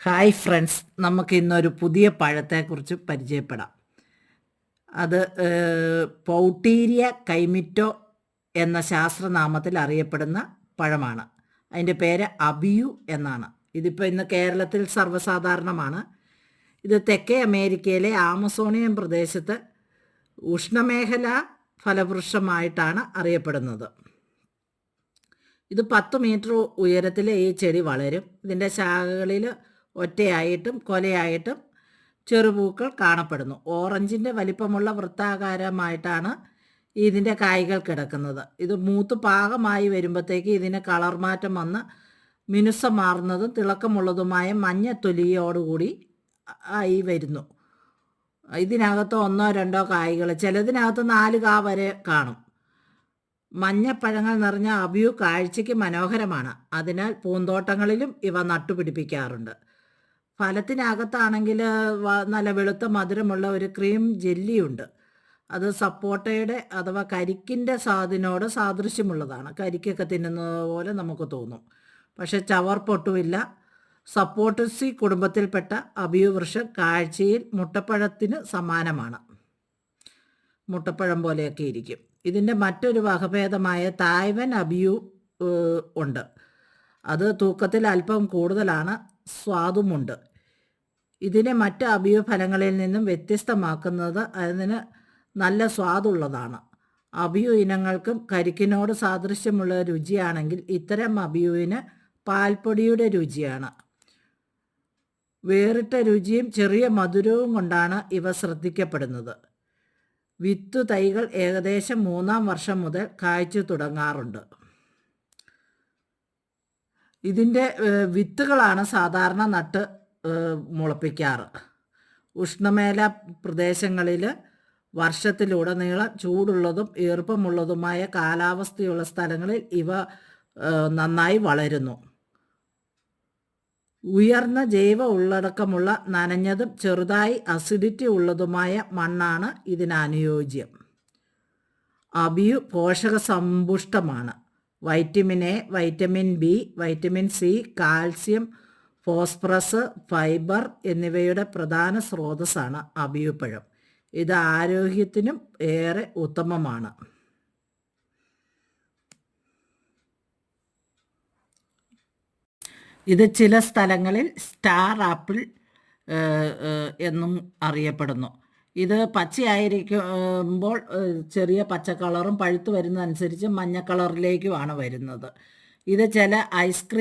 Hi friends, നമുക്ക് ഇന്നൊരു പുതിയ പഴത്തെക്കുറിച്ച് പരിചയപ്പെടാം. അത് പൗട്ടീരിയ കൈമിറ്റോ എന്ന ശാസ്ത്രനാമത്തിൽ അറിയപ്പെടുന്ന പഴമാണ്. അതിൻ്റെ പേര് അബിയു എന്നാണ്. ഇതിപ്പോൾ ഇന്ന് കേരളത്തിൽ സർവ്വസാധാരണമാണ്. ഇത് തെക്കേ അമേരിക്കയിലെ ആമസോണിയൻ പ്രദേശത്ത് ഉഷ്ണമേഖലാ ഫലവൃക്ഷമായിട്ടാണ് അറിയപ്പെടുന്നത്. ഇത് 10 മീറ്റർ ഉയരത്തിൽ ഈ ചെടി വളരും. ഇതിൻ്റെ ശാഖകളിൽ ഒറ്റയായിട്ടും കൊലയായിട്ടും ചെറുപൂക്കൾ കാണപ്പെടുന്നു. ഓറഞ്ചിൻ്റെ വലിപ്പമുള്ള വൃത്താകാരമായിട്ടാണ് ഇതിൻ്റെ കായ്കൾ കിടക്കുന്നത്. ഇത് മൂത്ത് പാകമായി വരുമ്പോഴത്തേക്ക് ഇതിന് കളർ മാറ്റം വന്ന് മിനുസമാർന്നതും തിളക്കമുള്ളതുമായ മഞ്ഞ തൊലിയോടുകൂടി ആയി വരുന്നു. ഇതിനകത്ത് 1-2 കായ്കൾ, ചിലതിനകത്ത് 4 കാ വരെ കാണും. മഞ്ഞപ്പഴങ്ങൾ നിറഞ്ഞ അബിയു കാഴ്ചയ്ക്ക് മനോഹരമാണ്. അതിനാൽ പൂന്തോട്ടങ്ങളിലും ഇവ നട്ടുപിടിപ്പിക്കാറുണ്ട്. ഫലത്തിനകത്താണെങ്കിൽ നല്ല വെളുത്ത മധുരമുള്ള ഒരു ക്രീം ജെല്ലിയുണ്ട്. അത് സപ്പോട്ടയുടെ അഥവാ കരിക്കിൻ്റെ സ്വാദിനോട് സാദൃശ്യമുള്ളതാണ്. കരിക്കൊക്കെ തിന്നുന്നത് പോലെ നമുക്ക് തോന്നും. പക്ഷെ ചവർപ്പൊട്ടുമില്ല. സപ്പോട്ടസി കുടുംബത്തിൽപ്പെട്ട അബിയു വൃക്ഷം കാഴ്ചയിൽ മുട്ടപ്പഴത്തിന് സമാനമാണ്. മുട്ടപ്പഴം പോലെയൊക്കെ ഇരിക്കും. ഇതിൻ്റെ മറ്റൊരു വകഭേദമായ തായ്വൻ അബിയു ഉണ്ട്. അത് തൂക്കത്തിൽ അല്പം കൂടുതലാണ്, സ്വാദുമുണ്ട്. ഇതിനെ മറ്റ് അബിയു ഫലങ്ങളിൽ നിന്നും വ്യത്യസ്തമാക്കുന്നത് അതിന് നല്ല സ്വാദുള്ളതാണ്. അബിയു ഇനങ്ങൾക്കും കരിക്കിനോട് സാദൃശ്യമുള്ള രുചിയാണെങ്കിൽ ഇത്തരം അബിയുവിന് പാൽപ്പൊടിയുടെ രുചിയാണ്. വേറിട്ട രുചിയും ചെറിയ മധുരവും കൊണ്ടാണ് ഇവ ശ്രദ്ധിക്കപ്പെടുന്നത്. വിത്തു തൈകൾ ഏകദേശം 3-ാം വർഷം മുതൽ കായ്ച്ചു തുടങ്ങാറുണ്ട്. ഇതിൻ്റെ വിത്തുകളാണ് സാധാരണ നട്ട് മുളപ്പിക്കാറ്. ഉഷ്ണമേഖലാ പ്രദേശങ്ങളിൽ വർഷത്തിലുടനീളം ചൂടുള്ളതും ഈർപ്പമുള്ളതുമായ കാലാവസ്ഥയുള്ള സ്ഥലങ്ങളിൽ ഇവ നന്നായി വളരുന്നു. ഉയർന്ന ജൈവ ഉള്ളടക്കമുള്ള നനഞ്ഞതും ചെറുതായി അസിഡിറ്റി ഉള്ളതുമായ മണ്ണാണ് ഇതിനനുയോജ്യം. അബിയു പോഷക സമ്പുഷ്ടമാണ്. Vitamin A, vitamin B, vitamin C, calcium, phosphorus, fibre എന്നിവയുടെ പ്രധാന സ്രോതസ്സാണ് അബിയു പഴം. ഇത് ആരോഗ്യത്തിനും ഏറെ ഉത്തമമാണ്. ഇത് ചില സ്ഥലങ്ങളിൽ സ്റ്റാർ ആപ്പിൾ എന്നും അറിയപ്പെടുന്നു. ഇത് പച്ചയായിരിക്കുമ്പോൾ ചെറിയ പച്ച കളറും പഴുത്ത് വരുന്നതനുസരിച്ച് മഞ്ഞ കളറിലേക്കുമാണ് വരുന്നത്. ഇത് ചില ഐസ്ക്രീം